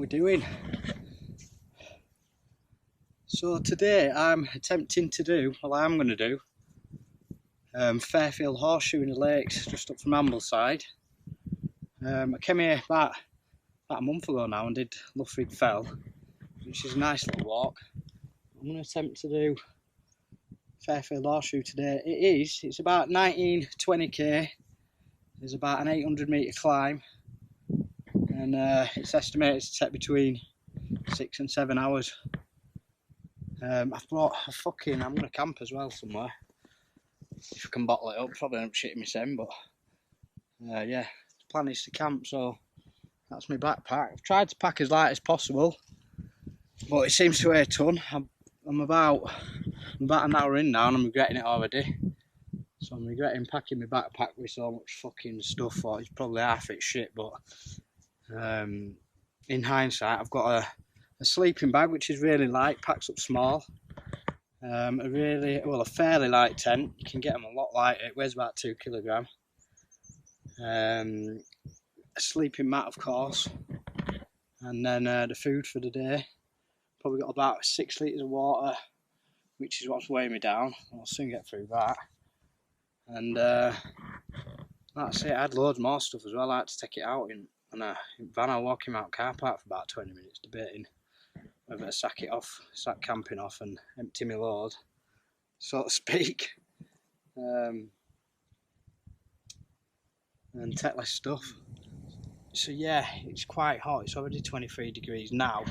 we doing? So today I'm attempting to do, well I'm going to do, Fairfield Horseshoe in the lakes just up from Ambleside. I came here about a month ago now and did Luffrid Fell, which is a nice little walk. I'm going to attempt to do Fairfield Horseshoe today. It's about 19-20k. There's about an 800 metre climb, and it's estimated to take between 6 and 7 hours. I've brought a fucking, I'm going to camp as well somewhere. If I can bottle it up, probably end up shitting myself, but yeah, the plan is to camp, so that's my backpack. I've tried to pack as light as possible, but it seems to weigh a ton. I'm about an hour in now and I'm regretting it already. So I'm regretting packing my backpack with so much fucking stuff, or it's probably half it shit, but in hindsight I've got a sleeping bag which is really light, packs up small. A fairly light tent. You can get them a lot lighter, it weighs about 2 kilograms. A sleeping mat of course, and then the food for the day. Probably got about 6 litres of water, which is what's weighing me down. I'll soon get through that. And that's it. I had loads more stuff as well. I had to take it out in van. I walk him out car park for about 20 minutes debating whether to sack camping off and empty my load, so to speak, and take less stuff. So yeah, it's quite hot. It's already 23 degrees now.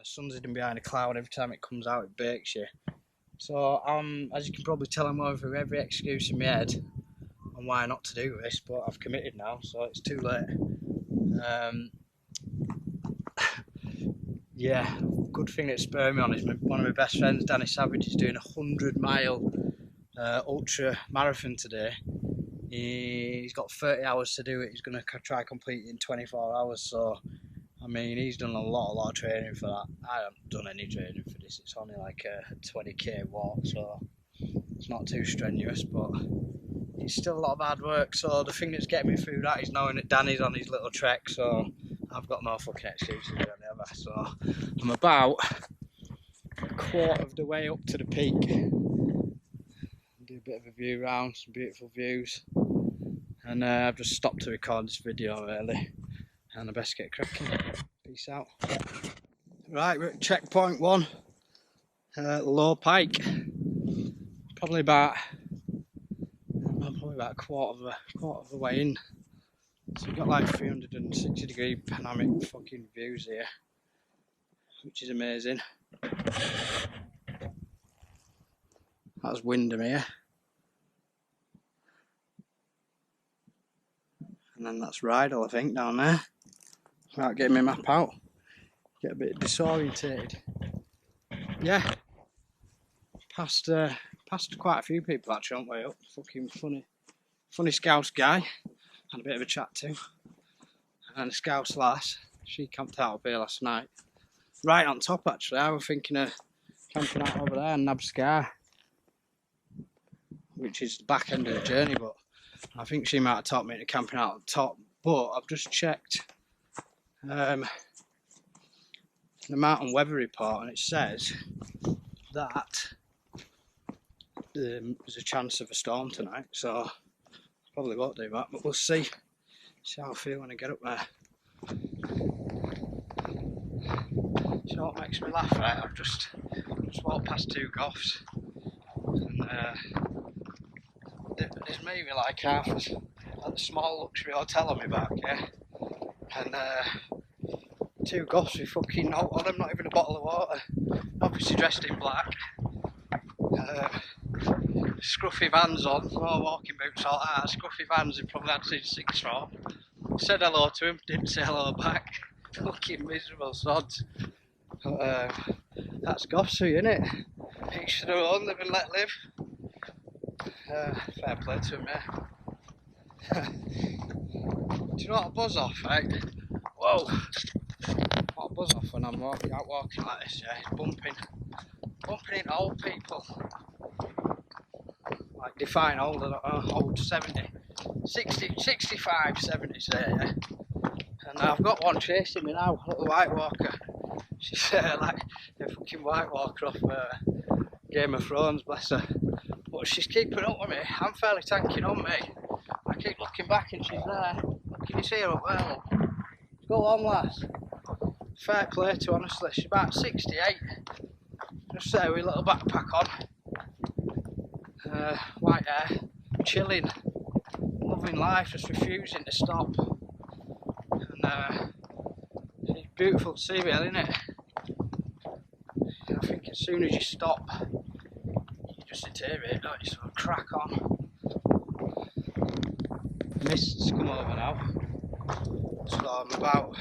Sun's hidden behind a cloud. Every time it comes out it bakes you. So as you can probably tell, I'm going through every excuse in my head on why not to do this, but I've committed now, so it's too late. Yeah, good thing that spurred me on is one of my best friends, Danny Savage, is doing a 100-mile ultra marathon today. He's got 30 hours to do it. He's going to try complete it in 24 hours. So, I mean, he's done a lot of training for that. I haven't done any training for this. It's only like a 20k walk, so it's not too strenuous, but it's still a lot of hard work. So the thing that's getting me through that is knowing that Danny's on his little trek, so I've got no fucking excuses really ever. So I'm about a quarter of the way up to the peak. Do a bit of a view round, some beautiful views, and I've just stopped to record this video really, and I best get cracking. Peace out. Right, we're at checkpoint 1, Low Pike. Probably about a quarter of the way in. So we've got like 360-degree panoramic fucking views here, which is amazing. That's Wyndham here. And then that's Rydal, I think, down there. Without getting my map out. Get a bit disorientated. Yeah. Passed quite a few people actually on the way up. Fucking funny Scouse guy. Had a bit of a chat to. And a Scouse lass. She camped out up here last night. Right on top actually. I was thinking of camping out over there in Nabscar, which is the back end of the journey, but I think she might have taught me to camping out on top. But I've just checked the mountain weather report, and it says that there's a chance of a storm tonight, so I probably won't do that, but we'll see how I feel when I get up there. You know what makes me laugh, right? I've just walked past 2 goths, and there's maybe like half a small luxury hotel on my back, yeah, and 2 goths with fucking note on them, not even a bottle of water, obviously dressed in black, scruffy Vans on, no walking boots, all that, scruffy Vans he probably had since 6th form. Said hello to him, didn't say hello back. Fucking miserable sods. But that's gossy, innit? Each to their own, live and let live. Fair play to him, yeah. Do you know what I buzz off, right? Whoa! What I buzz off when I'm walking like this, yeah? It's bumping into old people. Like define old, I don't know, old 70, 60, 65, 70 say, yeah. And I've got one chasing me now, a little white walker. She's like a fucking white walker off Game of Thrones, bless her. But she's keeping up with me. I'm fairly tanking on me. I keep looking back and she's there. Can you see her up there? Look? Go on, lass. Fair play to her, honestly. She's about 68. Just there with a little backpack on. White hair. Chilling. Loving life, just refusing to stop. And it's beautiful to see, really, isn't it? I think as soon as you stop, you just deteriorate, don't you? So crack on. Mist's come over now, so I'm about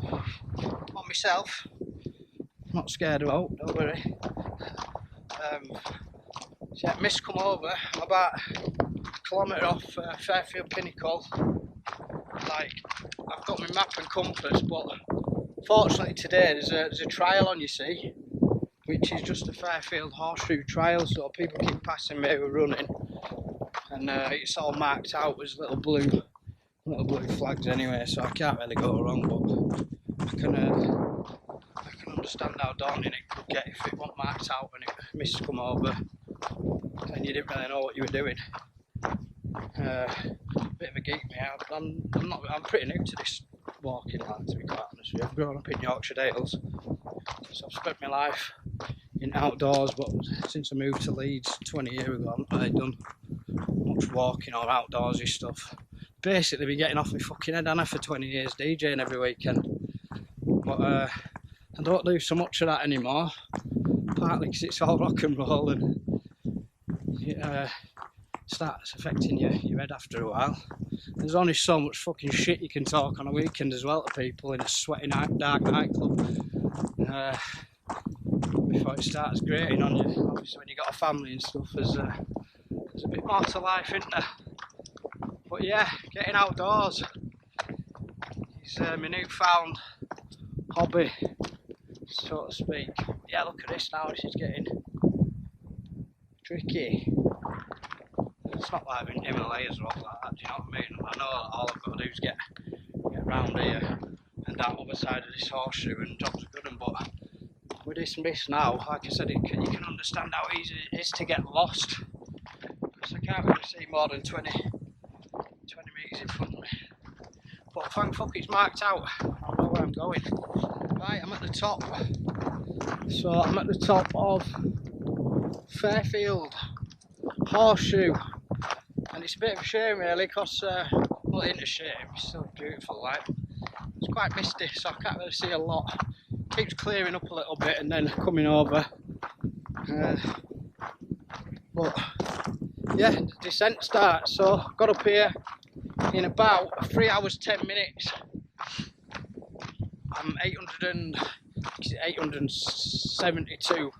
on myself. Not scared about, don't worry. So yeah, mist come over. I'm about a kilometre off Fairfield Pinnacle. Like, I've got my map and compass, but fortunately today there's a trial on, you see, which is just a Fairfield Horseshoe trial, so people keep passing me who are running, and it's all marked out as little blue flags anyway, so I can't really go wrong, but I can understand how daunting it could get if it wasn't marked out and it mist come over and you didn't really know what you were doing. Bit of a geek me out, but I'm pretty new to this walking, like, to be quite honest with you. I've grown up in Yorkshire Dales, so I've spent my life in outdoors, but since I moved to Leeds 20 years ago, I've not really done much walking or outdoorsy stuff. Basically been getting off my fucking head, Anna, for 20 years DJing every weekend, but I don't do so much of that anymore, partly because it's all rock and roll and starts affecting your head after a while. There's only so much fucking shit you can talk on a weekend as well to people in a sweaty dark nightclub before it starts grating on you. Obviously when you've got a family and stuff, there's a bit more to life, isn't there? But yeah, getting outdoors is my newfound hobby, so to speak. Yeah, look at this now, this is getting tricky. It's not like in Himalayas or all like that, do you know what I mean? I know all I've got to do is get round here and that other side of this horseshoe and jobs are good, but with this mist now, like I said, you can understand how easy it is to get lost, because I can't really see more than 20 metres in front of me. But thank fuck it's marked out, I know where I'm going. Right, I'm at the top. So I'm at the top of Fairfield Horseshoe. And it's a bit of a shame really, because, well, it ain't a shame, it's still beautiful, like. It's quite misty, so I can't really see a lot. Keeps clearing up a little bit and then coming over. But, yeah, the descent starts, so I got up here in about 3 hours 10 minutes. I'm 872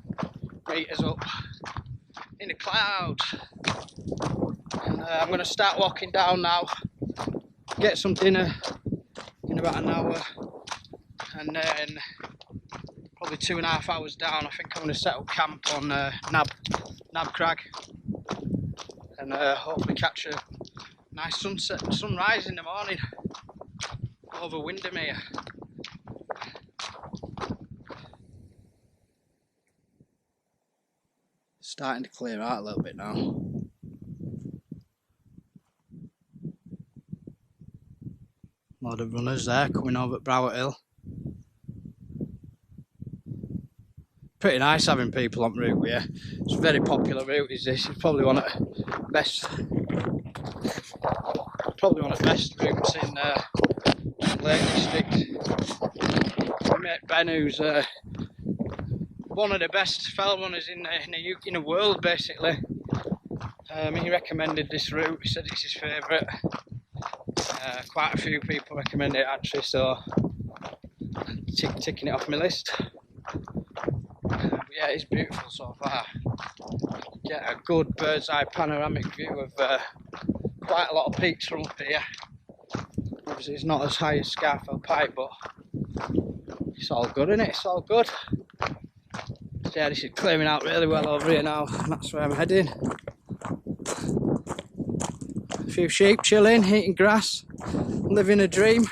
metres up in the clouds. And I'm going to start walking down now, get some dinner in about an hour, and then probably 2.5 hours down I think I'm going to set up camp on Nab Crag, and hopefully catch a nice sunrise in the morning over Windermere. Starting to clear out a little bit now. A lot of runners there coming over at Broward Hill. Pretty nice having people on route here. It's a very popular route, is this. It's probably one of the best routes in Lake District. My mate Ben, who's one of the best fell runners in the world, basically. He recommended this route. He said it's his favourite. Quite a few people recommend it actually, so ticking it off my list. But yeah, it's beautiful so far. Get a good bird's eye panoramic view of quite a lot of peaks from up here. Obviously it's not as high as Scarfield Pike, but it's all good, isn't it? It's all good. So yeah, this is clearing out really well over here now, and that's where I'm heading. A few sheep chilling, eating grass. living a dream.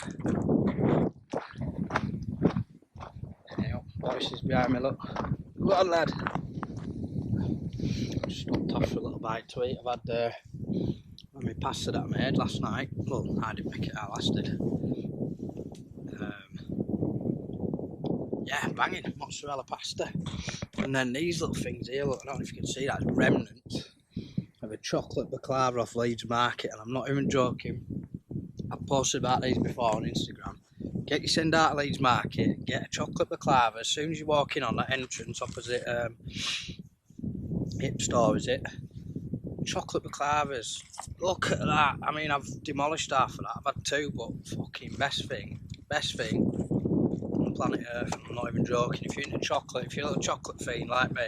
Voices behind me, look. Go on, lad. Stopped off for a little bite to eat. I've had my pasta that I made last night. Well, I didn't make it, I lasted. Yeah, banging mozzarella pasta. And then these little things here, look, I don't know if you can see that, remnants of a chocolate baklava off Leeds Market, and I'm not even joking. I've posted about these before on Instagram. Get your send out of Leeds Market, get a chocolate baklava as soon as you walk in on that entrance opposite Hip Store, is it? Chocolate baklavas. Look at that. I mean, I've demolished half of that. I've had two, but fucking best thing on planet Earth. I'm not even joking. If you're into chocolate, if you're a little chocolate fiend like me,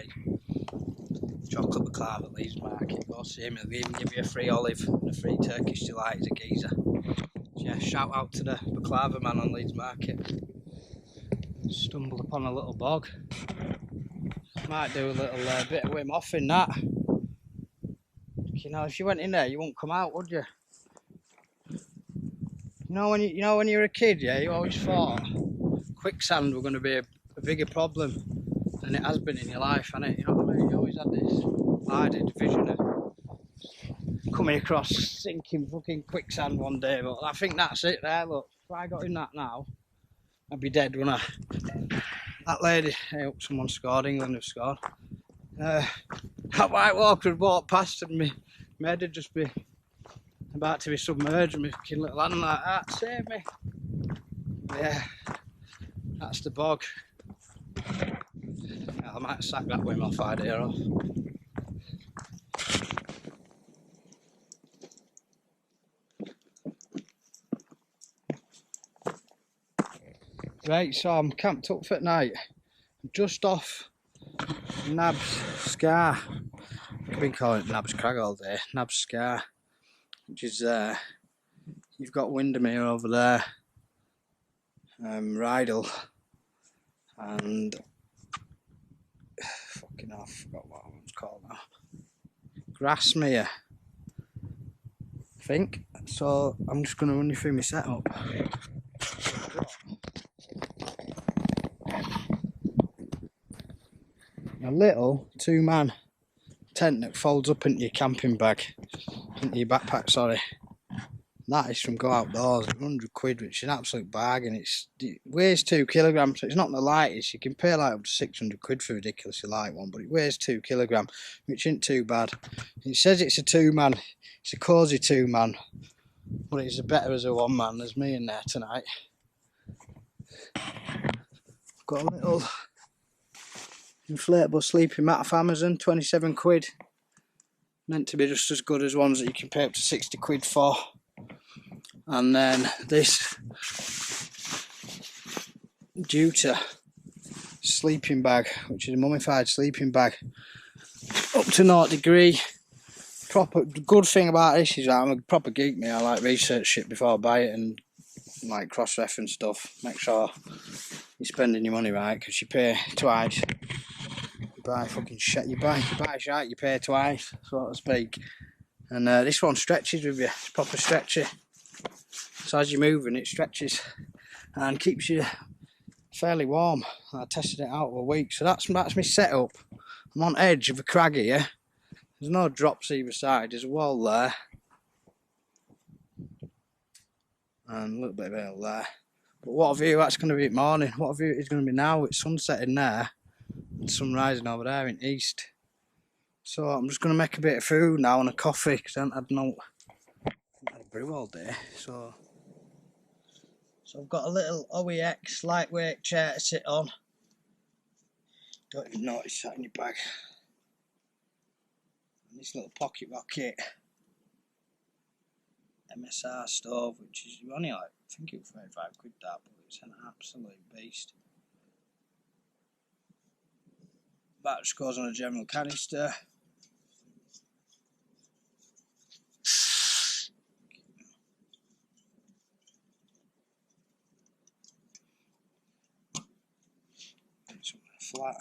chocolate baklava at Leeds Market, go see him. He'll even give you a free olive and a free Turkish delight. He's a geezer. So yeah, shout out to the baklava man on Leeds Market. Stumbled upon a little bog. Might do a little bit of Wim Hof in that. You know, if you went in there, you wouldn't come out, would you? You know when you were a kid, yeah, you always thought quicksand were going to be a bigger problem than it has been in your life, hasn't it? You know what I mean? You always had this, I did, vision of coming across sinking fucking quicksand one day, but I think that's it there, look. If I got in that now, I'd be dead, wouldn't I? That lady, hey, someone scored, England have scored. That white walker had walked past and my head would just be about to be submerged and my fucking little hand like that, save me. Yeah, that's the bog. I might sack that Wim Hof idea off. Right, so I'm camped up for the night. I'm just off Nab's Scar. I've been calling it Nab's Crag all day. Nab's Scar, which is you've got Windermere over there, Rydal, and fucking hell, I forgot what one's called now. Grassmere, I think. So I'm just going to run you through my setup. A little 2-man tent that folds up into your camping bag, into your backpack, sorry. That is from Go Outdoors, 100 quid, which is an absolute bargain. It weighs 2 kilograms, so it's not the lightest. You can pay like up to 600 quid for a ridiculously light one, but it weighs 2 kilograms, which isn't too bad. It says it's a 2-man, it's a cosy 2-man, but it's better as a 1-man. There's me in there tonight. I've got a little inflatable sleeping mat off Amazon, 27 quid. Meant to be just as good as ones that you can pay up to 60 quid for. And then this Juta sleeping bag, which is a mummified sleeping bag, up to 0 degree. Proper good thing about this is I'm a proper geek, me. I like research shit before I buy it and like cross-reference stuff. Make sure you're spending your money right, because you pay twice. You buy fucking shit. You buy shit, you pay twice, so to speak. And this one stretches with you. It's proper stretchy. So as you're moving, it stretches and keeps you fairly warm. I tested it out for a week, so that's my setup. I'm on edge of a crag here. There's no drops either side. There's a wall there, and a little bit of hill there. But what a view that's going to be at morning. What a view it is going to be now. It's sunset in there and sun rising over there in east. So I'm just going to make a bit of food now and a coffee, because I haven't had a brew all day. So I've got a little OEX lightweight chair to sit on. Don't even notice that in your bag. And this little pocket rocket MSR stove, which is only like, I think it was 35 quid that, but it's an absolute beast. That just goes on a general canister. Flat.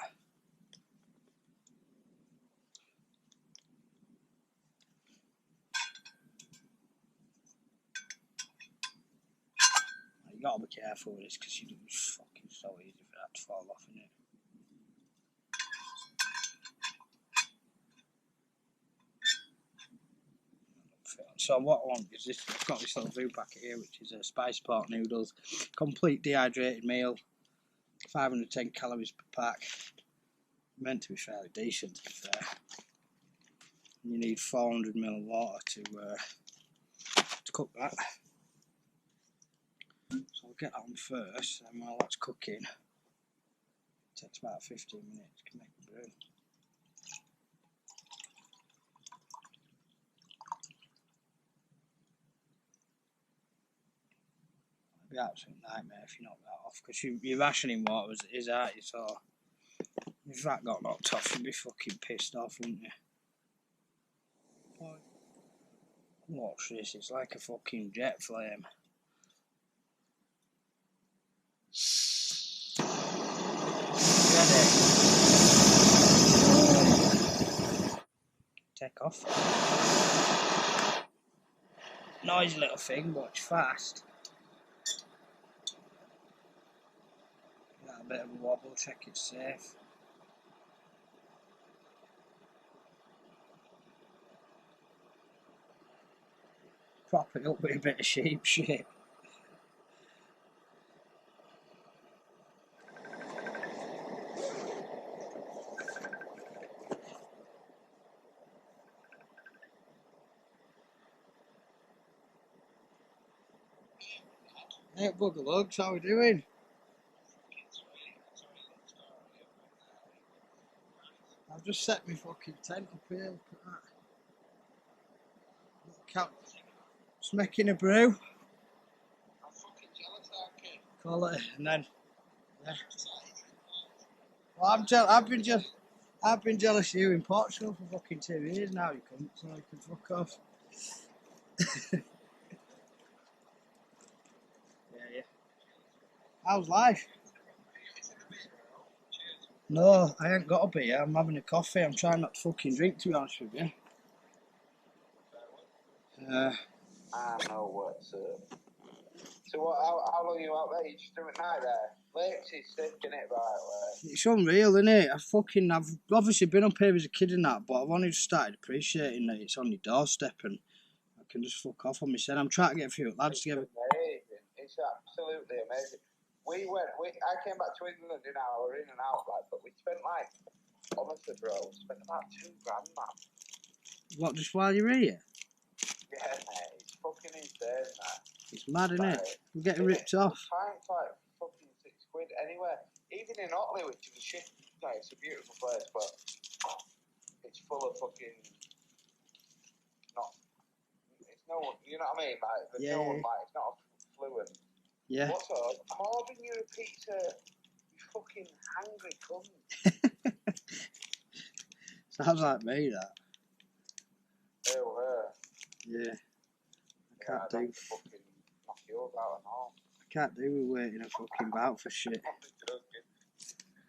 You gotta be careful with this because it's fucking so easy for that to fall off, isn't it? So what I want is this. I've got this little food packet here, which is a spice pork noodles, complete dehydrated meal, 510 calories per pack. Meant to be fairly decent, to be fair. You need 400 ml of water to cook that. So I'll get that on first, and while that's cooking, it takes about 15 minutes to make the brew. It'd be an absolute nightmare if you knock that off, because you're rationing water as it is, aren't you? So if that got knocked off, you'd be fucking pissed off, wouldn't you? Watch this, it's like a fucking jet flame. Ready? Take off. Noisy little thing, but it's fast. Got a bit of a wobble, check it's safe. Prop it up with a bit of sheep shit. Hey, bugger lugs, how we doing? I've just set my fucking tent up here, look at that. Look out. Just making a brew. I'm fucking jealous, that kid. Call it, and then, yeah. Well, I've been jealous of you in Portugal for fucking 2 years now, you cunt, so you can fuck off. Yeah. How's life? No, I ain't got a beer, I'm having a coffee, I'm trying not to fucking drink, to be honest with you. I know what's up. So what, how long are you out there? You just doing night there? Lakes is sick, innit, right? It's unreal, isn't it? I've obviously been up here as a kid and that, but I've only just started appreciating that it's on your doorstep and I can just fuck off on myself. I'm trying to get a few lads together. Amazing. It's absolutely amazing. I came back to England, you know, we were in and out, like, but we spent like, honestly, bro, we spent about £2 grand, man. What, just while you're here? Yeah, mate, it's fucking insane, man. It's mad, isn't it? We're getting ripped off. Pints like fucking £6 anywhere. Even in Otley, which is a shit, like, it's a beautiful place, but it's full of fucking it's no one, you know what I mean? Like, there's no one, like, it's not fluent. Yeah. What's up? I'm ordering you a pizza, you fucking hungry cunt. Sounds like me, that. Ew, her. Yeah. I can't do. Fucking knock yours out and all. I can't do with waiting a fucking bout for shit.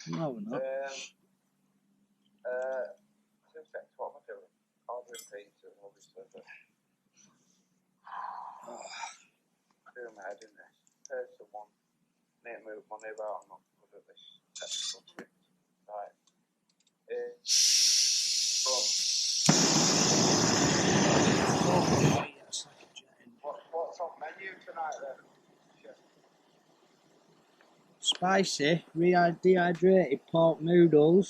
No, we're not. What am I doing? Ordering pizza, obviously, but doing my head in this. Pay someone, need to move money about, I'm not good at this technical shit. Right. What's on menu tonight then? Spicy, dehydrated pork noodles,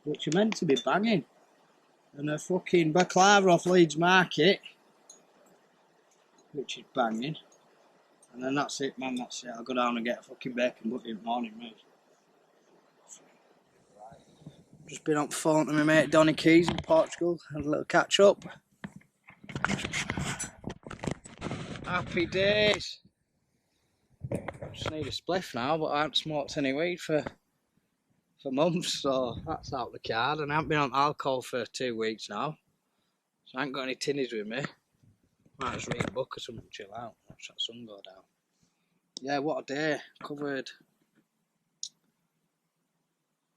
which are meant to be banging, and a fucking baklava off Leeds Market, which is banging, and then that's it, man. That's it. I'll go down and get a fucking bacon butty in the morning, mate. Just been on the phone to my mate Donny Keys in Portugal, had a little catch up. Happy days. Just need a spliff now, but I haven't smoked any weed for months, so that's out the card. And I haven't been on alcohol for 2 weeks now, so I ain't got any tinnies with me. Might just read a book or something, chill out, watch that sun go down. Yeah, what a day. Covered.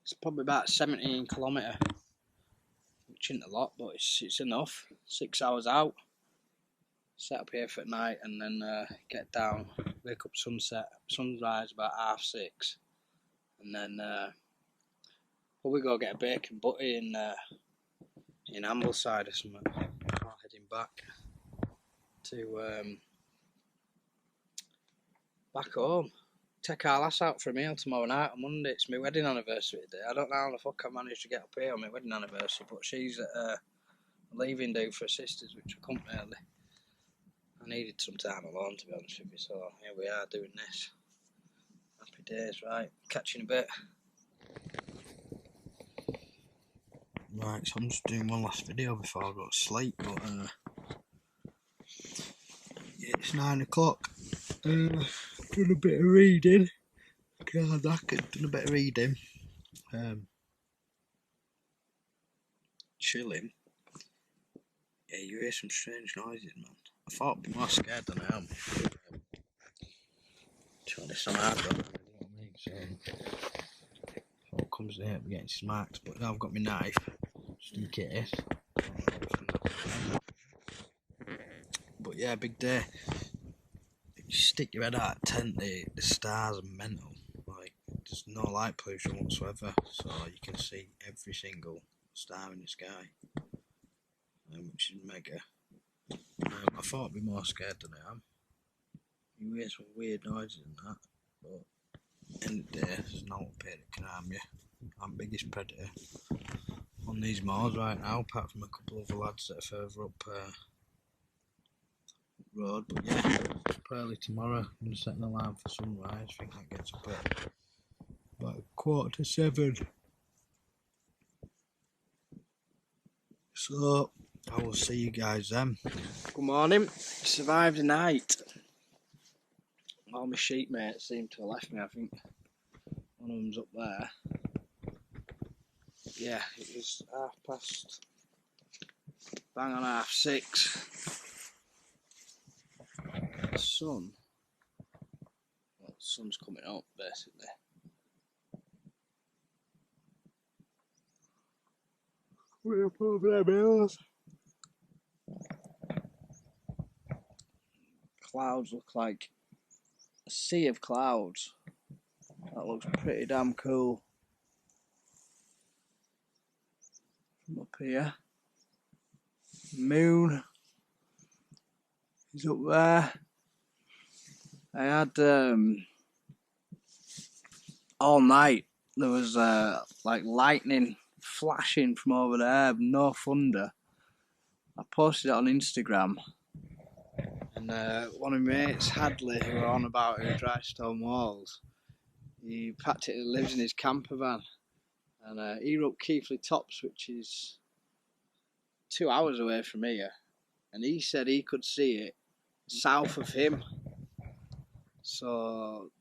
It's probably about 17 kilometre, which isn't a lot, but it's enough. 6 hours out. set up here for the night, and then get down, wake up sunrise about 6:30, and then probably go get a bacon butty in Ambleside or something. Before heading back to back home. Take our lass out for a meal tomorrow night on Monday. It's my wedding anniversary today. I don't know how the fuck I managed to get up here on my wedding anniversary, but she's at a leaving do for her sisters, which I couldn't really. I needed some time alone, to be honest with you, so here we are doing this. Happy days, right? Catch you in a bit. Right, so I'm just doing one last video before I go to sleep, but yeah, it's 9 o'clock. Done a bit of reading. God, done a bit of reading. Chilling. Yeah, you hear some strange noises, man. I thought I'd be more scared than I am. To be honest, I'm hard, you know what I mean? So, what comes in here, I'm getting smacked, but now I've got my knife, just in case. But yeah, big day. You stick your head out of tent, the stars are mental. Like, there's no light pollution whatsoever, so you can see every single star in the sky, which is mega. I thought I'd be more scared than I am. You hear some weird noises and that, but end of the day, there's no one that can harm you. I'm the biggest predator on these moors right now, apart from a couple of lads that are further up road. But yeah, early tomorrow, I'm going to set an alarm for sunrise. I think that gets up at about 6:45. So I will see you guys then. Good morning. Survived the night. All my sheep mates seem to have left me. I think one of them's up there. Yeah, it was 6:30. Bang on 6:30. The sun's coming up basically. We're up over them hills. Clouds look like a sea of clouds. That looks pretty damn cool. From up here. Moon is up there. I had all night there was like lightning flashing from over there, no thunder. I posted it on Instagram, and one of my mates, Hadley, who were on about who dry stone walls, he practically lives in his camper van, and he were up Keighley Tops, which is 2 hours away from here, and he said he could see it south of him. So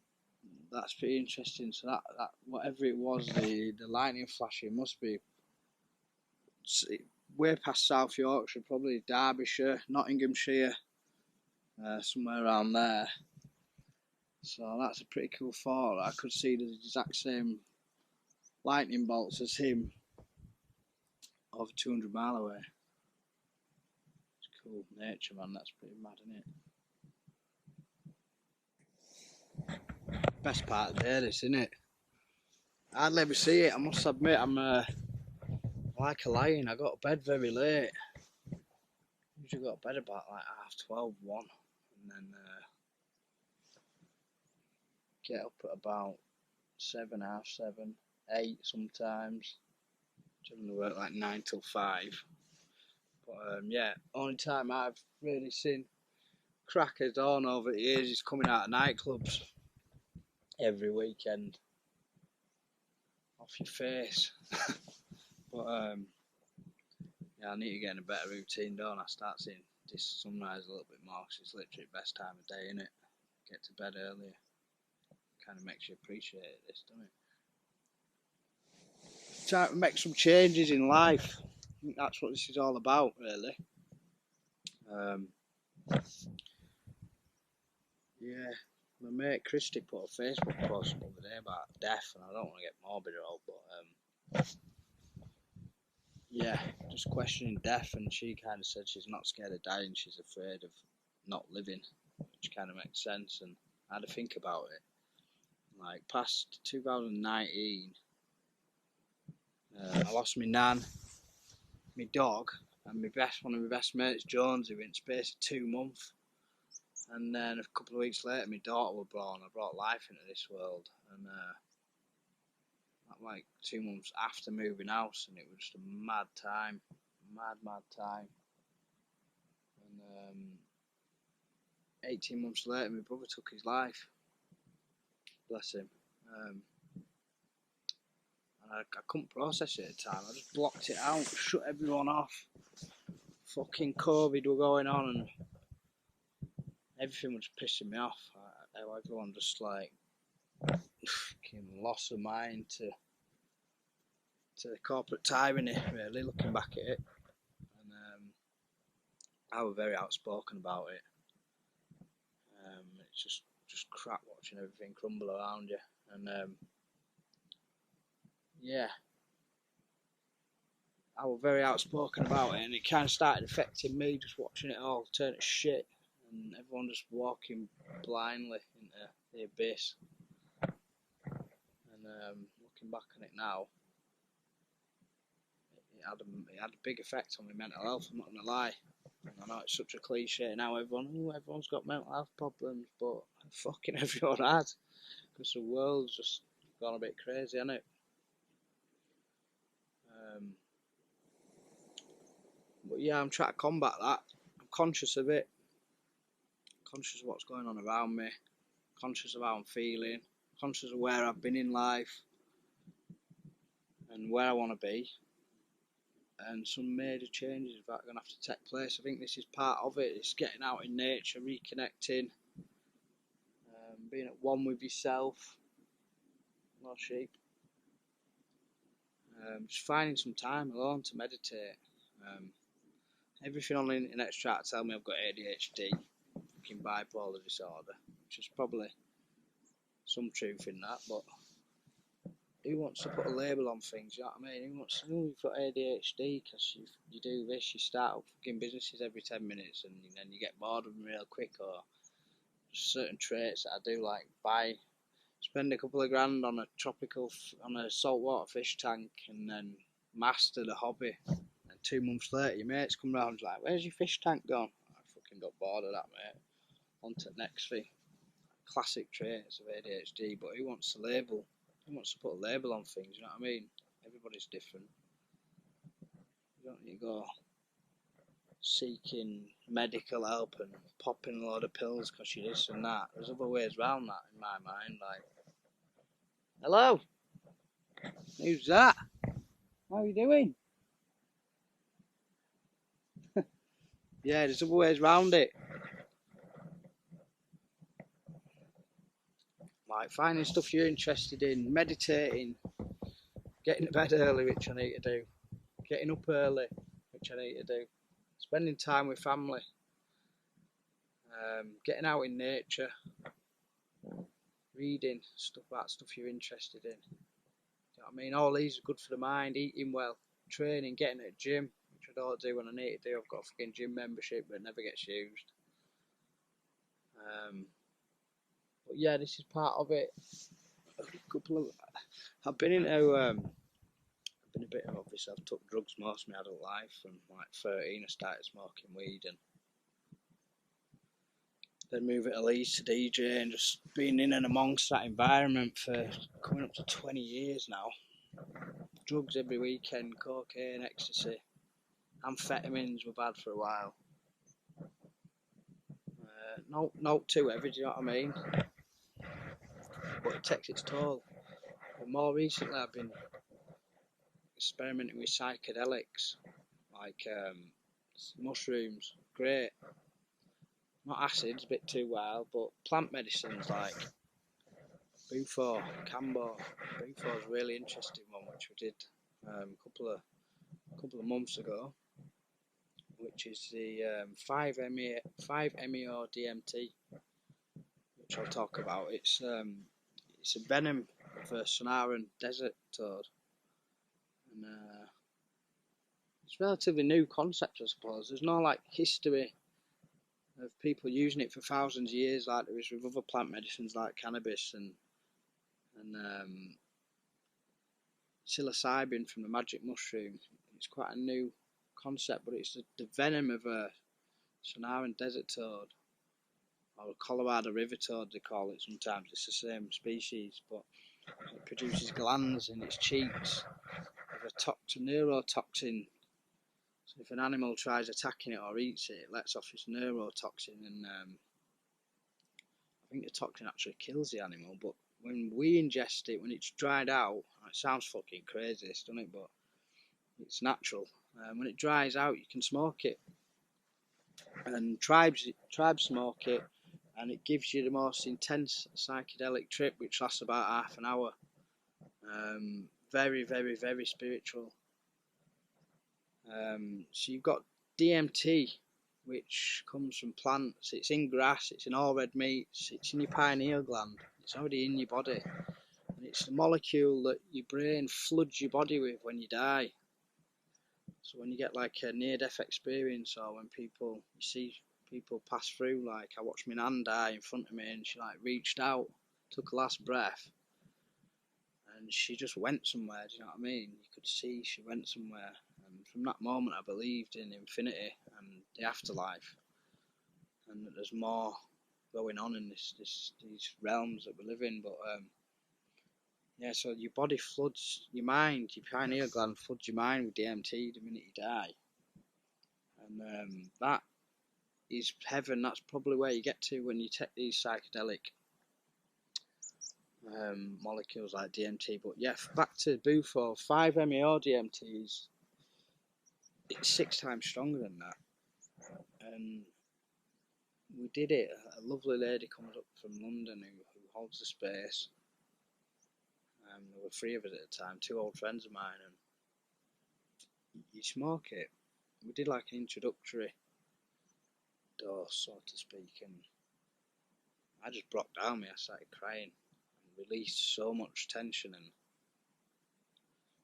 that's pretty interesting. So that whatever it was, the lightning flashing must be way past South Yorkshire, probably Derbyshire, Nottinghamshire, somewhere around there. So that's a pretty cool thought. I could see the exact same lightning bolts as him over 200 mile away. It's cool. Nature, man, that's pretty mad, isn't it? Best part of the day, this, isn't it? I'd never see it, I must admit. I'm like a lion. I got to bed very late. Usually got to bed about like 12:30, 1, and then get up at about 7, 7:30, 8 sometimes. Generally work like 9 till 5. But yeah, only time I've really seen crackers on over the years is coming out of nightclubs every weekend. Off your face. But yeah, I need to get in a better routine, don't I? Start seeing this sunrise a little bit more, because it's literally the best time of day, innit? Get to bed earlier. Kind of makes you appreciate this, doesn't it? Time to make some changes in life. I think that's what this is all about, really. Yeah, my mate Christy put a Facebook post the other day about death, and I don't want to get morbid at all, but yeah, just questioning death, and she kind of said she's not scared of dying, she's afraid of not living, which kind of makes sense. And I had to think about it. Like past 2019, I lost my nan, my dog, and one of my best mates, Jonesy, in space of 2 months. And then a couple of weeks later, my daughter was born. I brought life into this world, and like 2 months after moving house, and it was just a mad time, mad time. And 18 months later, my brother took his life. Bless him. And I couldn't process it at the time. I just blocked it out, shut everyone off. Fucking COVID were going on, and everything was pissing me off. Everyone just like fucking loss of mind to the corporate tyranny, really, looking back at it. And I was very outspoken about it. It's just crap watching everything crumble around you. And yeah, I was very outspoken about it, and it kind of started affecting me, just watching it all turn to shit, and everyone just walking blindly into the abyss. And looking back on it now, it had a big effect on my mental health, I'm not going to lie. And I know it's such a cliche now, everyone's got mental health problems, but fucking everyone has, because the world's just gone a bit crazy, hasn't it? But yeah, I'm trying to combat that. I'm conscious of it, conscious of what's going on around me, conscious of how I'm feeling, conscious of where I've been in life and where I want to be. And some major changes that are going to have to take place. I think this is part of it. It's getting out in nature, reconnecting, being at one with yourself. No sheep. Just finding some time alone to meditate. Everything on the internet's trying to tell me I've got ADHD, fucking bipolar disorder, which is probably some truth in that, but who wants to put a label on things, you know what I mean? Who wants to know you've got ADHD because you do this, you start up fucking businesses every 10 minutes and then you get bored of them real quick, or certain traits that I do, like spend a couple of grand on a saltwater fish tank and then master the hobby. And 2 months later, your mates come round and like, where's your fish tank gone? I fucking got bored of that, mate. On to the next thing. Classic traits of ADHD, but who wants to label? Who wants to put a label on things, you know what I mean? Everybody's different. You don't need to go seeking medical help and popping a load of pills because you're this and that. There's other ways around that in my mind, like, hello? Who's that? How are you doing? Yeah, there's other ways around it. Like finding stuff you're interested in, meditating, getting to bed early, which I need to do, getting up early, which I need to do, spending time with family, getting out in nature, reading stuff you're interested in. You know what I mean? All these are good for the mind, eating well, training, getting at a gym, which I don't do when I need to do. I've got a fucking gym membership but it never gets used. But yeah, this is part of it. I've been a bit of, obviously I've took drugs most of my adult life. From like 13 I started smoking weed, and then moving to Leeds to DJ and just being in and amongst that environment for coming up to 20 years now. Drugs every weekend, cocaine, ecstasy, amphetamines were bad for a while. Not too heavy, do you know what I mean? But it takes its toll. But more recently I've been experimenting with psychedelics, like mushrooms, great. Not acids, a bit too wild, but plant medicines like Bufo, Cambo. Bufo is a really interesting one, which we did a couple of months ago, which is the 5-MeO DMT, which I'll talk about. It's a venom of a Sonoran desert toad, and it's a relatively new concept, I suppose. There's no like history of people using it for thousands of years, like there is with other plant medicines like cannabis and psilocybin from the magic mushroom. It's quite a new concept, but it's the venom of a Sonoran desert toad, or a Colorado river toad they call it sometimes. It's the same species, but it produces glands in its cheeks of a neurotoxin. So if an animal tries attacking it or eats it, it lets off this neurotoxin, and I think the toxin actually kills the animal. But when we ingest it, when it's dried out, it sounds fucking crazy, doesn't it? But it's natural. When it dries out, you can smoke it, and tribes smoke it, and it gives you the most intense psychedelic trip, which lasts about half an hour. Very, very, very spiritual. So you've got DMT, which comes from plants. It's in grass, it's in all red meats, it's in your pineal gland, it's already in your body, and it's the molecule that your brain floods your body with when you die. So when you get like a near-death experience, or when you see people pass through, like I watched my nan die in front of me, and she like reached out, took a last breath, and she just went somewhere. Do you know what I mean? You could see she went somewhere, and from that moment I believed in infinity and the afterlife, and that there's more going on in these realms that we live in. But yeah, so your body floods your mind, your pineal gland floods your mind with DMT the minute you die, and that is heaven. That's probably where you get to when you take these psychedelic molecules like DMT. But yeah, back to Bufo, 5-MeO DMT it's 6 times stronger than that. And we did it. A lovely lady comes up from London who holds the space. There were 3 of us at the time, 2 old friends of mine, and you smoke it. We did like an introductory dose, so to speak, and I just broke down. I started crying and released so much tension, and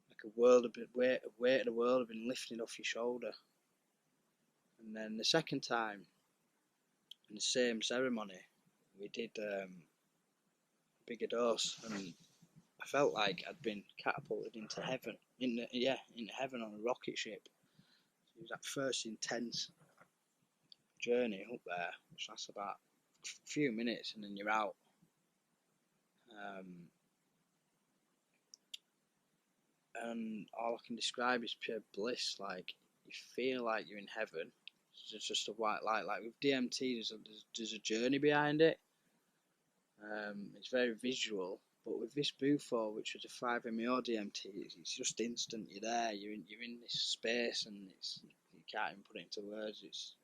like a weight of the world had been lifted off your shoulder. And then the second time, in the same ceremony, we did a bigger dose, and I felt like I'd been catapulted into heaven, into heaven on a rocket ship. It was that first intense journey up there, which lasts about a few minutes, and then you're out. And all I can describe is pure bliss. Like you feel like you're in heaven. It's just a white light. Like with DMT, there's a journey behind it. It's very visual. But with this Bufo, which was a 5-MeO DMT, it's just instant. You're there. You're in this space, and you can't even put it into words. It's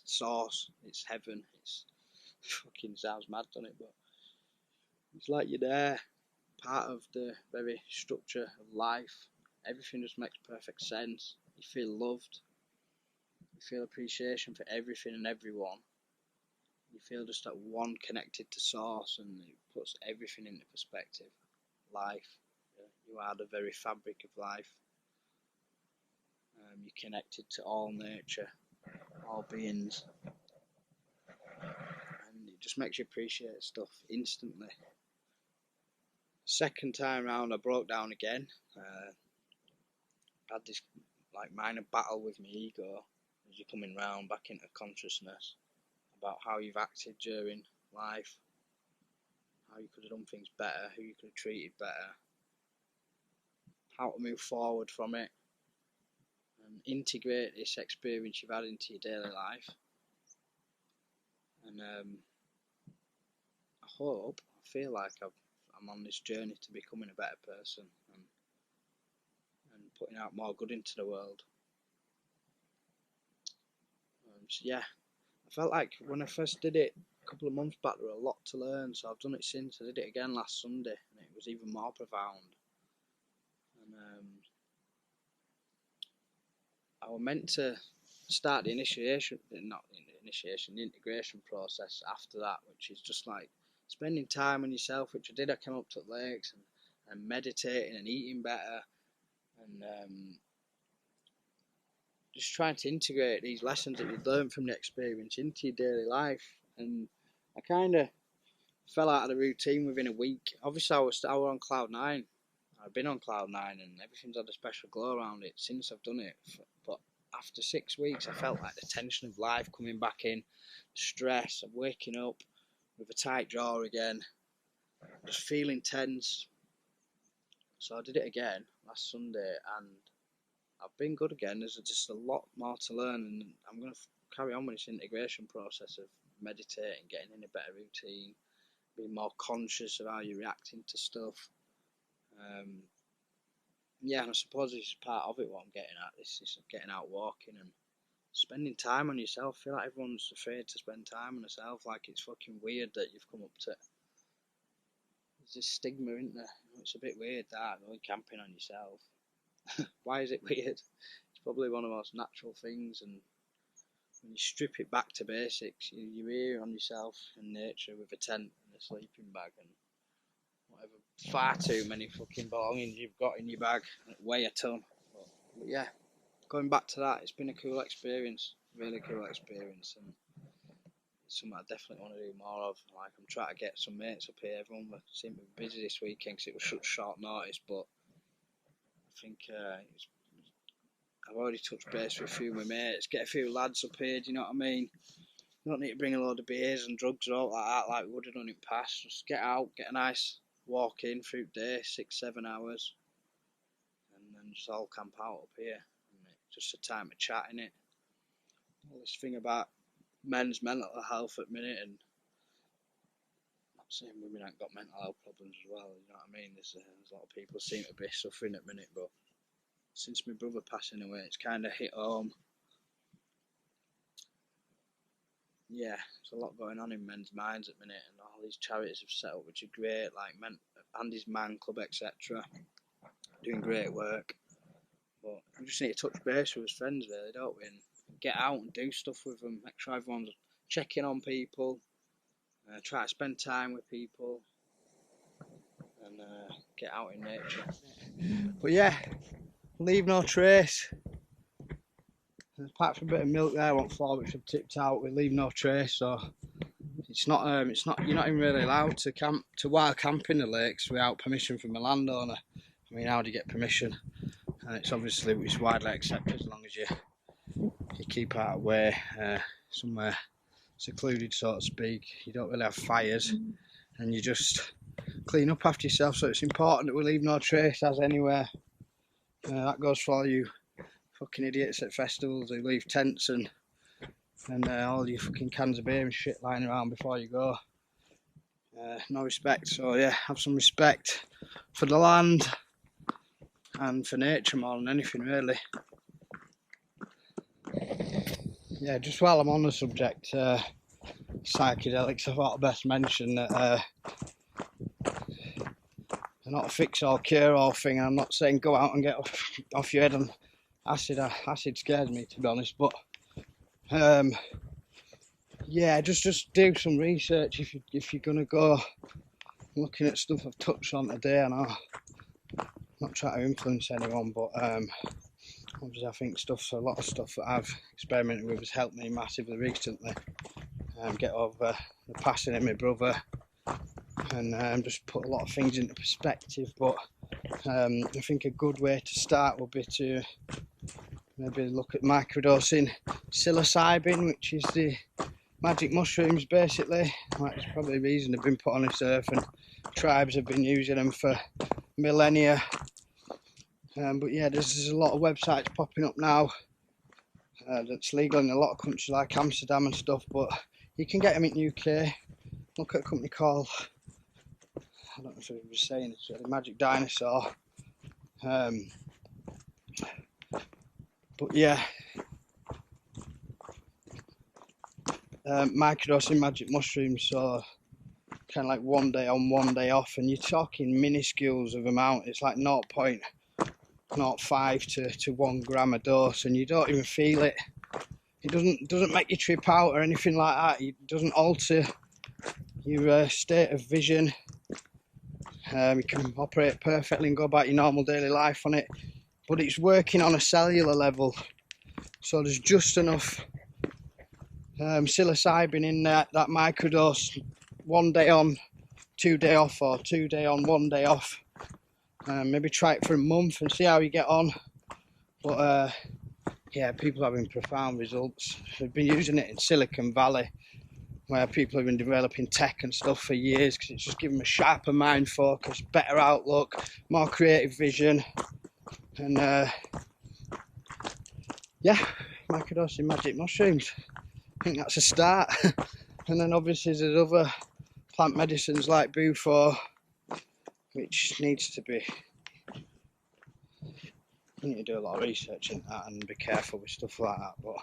source. It's heaven. It's fucking sounds mad, doesn't it? But it's like you're there, part of the very structure of life. Everything just makes perfect sense. You feel loved. You feel appreciation for everything and everyone. You feel just at one, connected to source, and it puts everything into perspective. Life, you are the very fabric of life. You're connected to all nature, all beings, and it just makes you appreciate stuff instantly. Second time round, I broke down again. I had this like minor battle with my ego as you're coming round back into consciousness about how you've acted during life, how you could have done things better, who you could have treated better, how to move forward from it, and integrate this experience you've had into your daily life. And I feel like I'm on this journey to becoming a better person and putting out more good into the world. So yeah, I felt like when I first did it a couple of months back, there were a lot to learn, so I've done it since. I did it again last Sunday, and it was even more profound. And I was meant to start the integration process after that, which is just like spending time on yourself, which I did. I came up to the lakes and meditating and eating better, and just trying to integrate these lessons that you've learned from the experience into your daily life. And I kind of fell out of the routine within a week. Obviously, I was on cloud nine. I've been on cloud nine, and everything's had a special glow around it since I've done it. But after 6 weeks, I felt like the tension of life coming back in, stress of waking up with a tight jaw again, just feeling tense. So I did it again last Sunday, and I've been good again. There's just a lot more to learn, and I'm going to carry on with this integration process of meditating, getting in a better routine, being more conscious of how you're reacting to stuff. Yeah, and I suppose this is part of it, what I'm getting at. This is getting out walking and spending time on yourself. I feel like everyone's afraid to spend time on themselves, like it's fucking weird that you've come up to. There's this stigma, isn't there? It's a bit weird that, going camping on yourself. Why is it weird? It's probably one of the most natural things, and when you strip it back to basics, you're here on yourself in nature with a tent and a sleeping bag and whatever. Far too many fucking belongings you've got in your bag that weigh a ton. But yeah, going back to that, it's been a cool experience, really cool experience, and it's something I definitely want to do more of. Like, I'm trying to get some mates up here. Everyone seemed to be busy this weekend because it was such short notice, but I think I've already touched base with a few of my mates, get a few lads up here, do you know what I mean? You don't need to bring a load of beers and drugs or all like that like we would have done in past. Just get out, get a nice walk in through the day, 6-7 hours, and then just all camp out up here. And it's just a time of chat, innit? All this thing about men's mental health at the minute, and I'm not saying women ain't got mental health problems as well, you know what I mean? There's a lot of people seem to be suffering at the minute, but since my brother passing away, it's kind of hit home. Yeah, there's a lot going on in men's minds at the minute, and all these charities have set up, which are great, like Andy's Man Club, etc. Doing great work. But we just need to touch base with his friends, really, don't we? And get out and do stuff with them. Make sure everyone's checking on people, try to spend time with people, and get out in nature. But yeah, leave no trace. Apart from a bit of milk there on floor which I've tipped out, we leave no trace. So it's not you're not even really allowed to wild camp in the lakes without permission from the landowner. I mean, how do you get permission? And it's widely accepted as long as you keep out of the way, somewhere secluded, so to speak. You don't really have fires, and you just clean up after yourself. So it's important that we leave no trace as anywhere. That goes for all you fucking idiots at festivals who leave tents and all your fucking cans of beer and shit lying around before you go. No respect. So yeah, have some respect for the land and for nature more than anything, really. Yeah, just while I'm on the subject, psychedelics, I thought I'd best mention that they're not a fix-all, cure-all thing. I'm not saying go out and get off your head on acid. Acid scares me, to be honest, but yeah, just do some research if you're gonna go looking at stuff I've touched on today. I know I'm not trying to influence anyone, but obviously I think a lot of stuff that I've experimented with has helped me massively recently. Get over the passing of my brother, and just put a lot of things into perspective. But I think a good way to start would be to maybe look at microdosing psilocybin, which is the magic mushrooms, basically. That's probably the reason they've been put on this earth, and tribes have been using them for millennia. But yeah, there's a lot of websites popping up now that's legal in a lot of countries like Amsterdam and stuff, but you can get them in the UK. Look at a company called, I don't know if it was saying, it's the Magic Dinosaur. But yeah, microdosing magic mushrooms, so kind of like 1 day on, 1 day off, and you're talking minuscules of amount. It's like 0.05 to 1 gram a dose, and you don't even feel it. It doesn't make you trip out or anything like that. It doesn't alter your state of vision. You can operate perfectly and go about your normal daily life on it, but it's working on a cellular level. So there's just enough psilocybin in that microdose, 1 day on, 2 day off, or 2 day on, 1 day off. Maybe try it for a month and see how you get on. But yeah, people are having profound results. We've been using it in Silicon Valley, where people have been developing tech and stuff for years, because it's just given them a sharper mind focus, better outlook, more creative vision, and yeah, microdosing magic mushrooms. I think that's a start. And then obviously there's other plant medicines like Bufo, which needs to be, you need to do a lot of research in that and be careful with stuff like that. But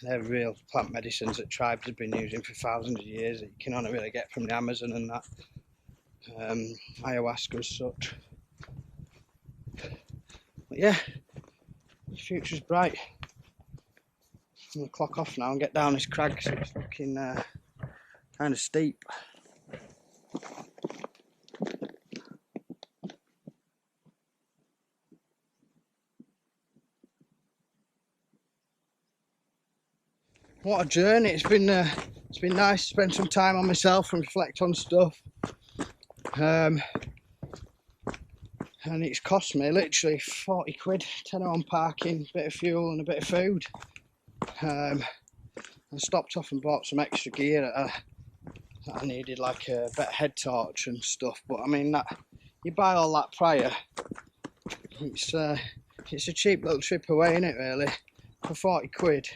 they're real plant medicines that tribes have been using for thousands of years that you can only really get from the Amazon and that. Ayahuasca as such. But yeah, the future's bright. I'm going to clock off now and get down this crag because it's looking kind of steep. What a journey! It's been nice to spend some time on myself and reflect on stuff. And it's cost me literally 40 quid, tenner on parking, bit of fuel and a bit of food. I stopped off and bought some extra gear that I needed, like a better head torch and stuff. But I mean, that you buy all that prior, it's a cheap little trip away, isn't it? Really, for 40 quid,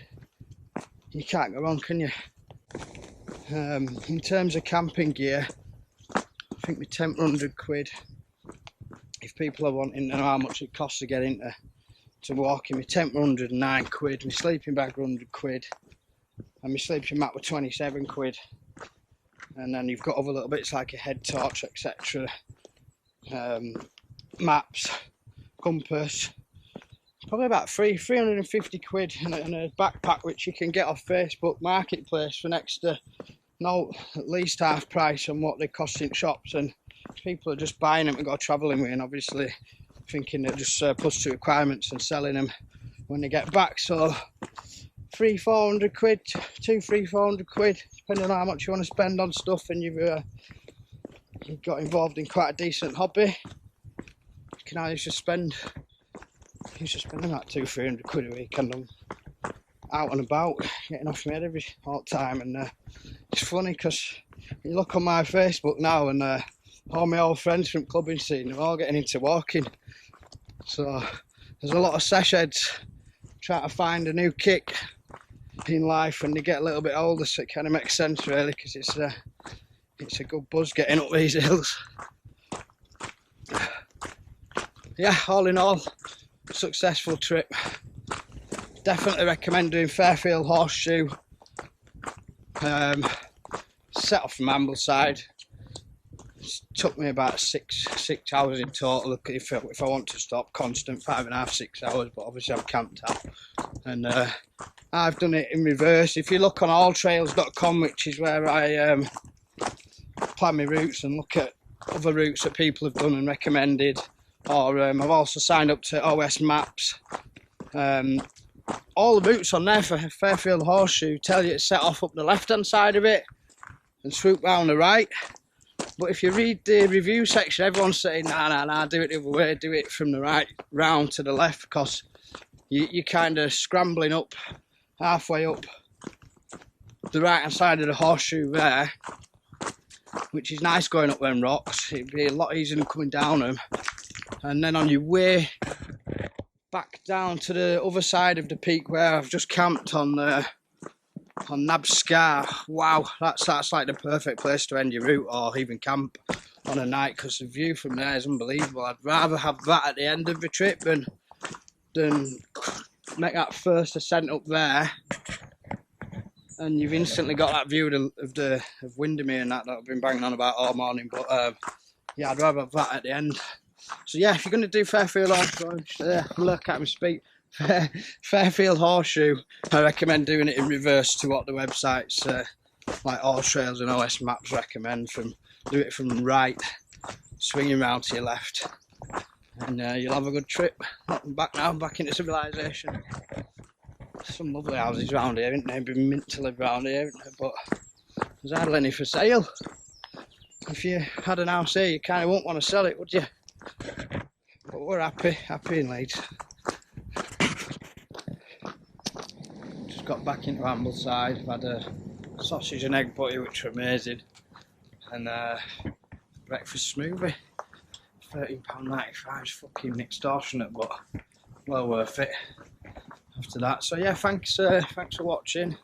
you can't go wrong, can you? In terms of camping gear, I think my tent 100 quid. If people are wanting to know how much it costs to get into walking, my tent 109 quid, my sleeping bag 100 quid, and my sleeping mat were 27 quid. And then you've got other little bits like a head torch, etc. Maps, compass, probably about 350 quid, and a backpack which you can get off Facebook Marketplace for next to at least half price on what they cost in shops, and people are just buying them to go travelling with, and obviously thinking they're just plus to requirements and selling them when they get back. So 300-400 quid, 300-400 quid, depending on how much you want to spend on stuff, and you've got involved in quite a decent hobby. You can either just spend about 200-300 quid a week, and I'm out and about, getting off my head all the time. And it's funny because you look on my Facebook now, and all my old friends from clubbing scene are all getting into walking. So there's a lot of sesh heads trying to find a new kick in life when they get a little bit older, so it kind of makes sense really, because it's a good buzz getting up these hills. Yeah, all in all, successful trip. Definitely recommend doing Fairfield Horseshoe. Set off from Ambleside. It took me about six hours in total if I want to stop constant, 5.5-6 hours, but obviously I'm camped out. And I've done it in reverse. If you look on alltrails.com, which is where I plan my routes and look at other routes that people have done and recommended, or I've also signed up to OS Maps. All the routes on there for Fairfield Horseshoe tell you to set off up the left hand side of it and swoop round the right. But if you read the review section, everyone's saying, nah, do it the other way, do it from the right round to the left, because you're kind of scrambling up, halfway up the right hand side of the horseshoe there, which is nice going up them rocks. It'd be a lot easier than coming down them. And then on your way back down to the other side of the peak where I've just camped on Nab Scar, wow, that's like the perfect place to end your route or even camp on a night, because the view from there is unbelievable. I'd rather have that at the end of the trip than make that first ascent up there and you've instantly got that view of Windermere and that I've been banging on about all morning. But yeah, I'd rather have that at the end. So yeah, if you're going to do Fairfield Horseshoe, look at me speak. Fairfield Horseshoe, I recommend doing it in reverse to what the websites like All Trails and OS Maps recommend. Do it from right, swinging round to your left. and you'll have a good trip. I'm back now, back into civilization. Some lovely houses around here, isn't there? It'd be mint to live around here, isn't there? But there's hardly any for sale. If you had an house here, you kind of wouldn't want to sell it, would you? But we're happy in Leeds. Just got back into Ambleside. I've had a sausage and egg butty, which were amazing, and breakfast smoothie. £13.95 is fucking extortionate, but well worth it after that. So yeah, thanks for watching.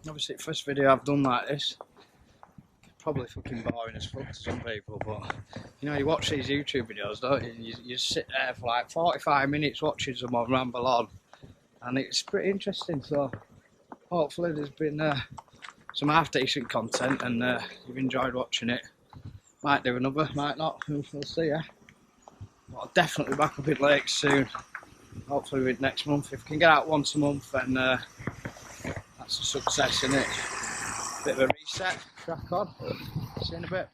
Obviously the first video I've done like this. Probably fucking boring as fuck to some people, but you know, you watch these YouTube videos, don't you? You sit there for like 45 minutes watching someone ramble on, and it's pretty interesting. So hopefully there's been some half decent content, and you've enjoyed watching it. Might do another, might not, we'll see, yeah. But I'll definitely be back up in Lakes soon. Hopefully with next month. If we can get out once a month, then that's a success, innit? Bit of a reset, crack on. See you in a bit.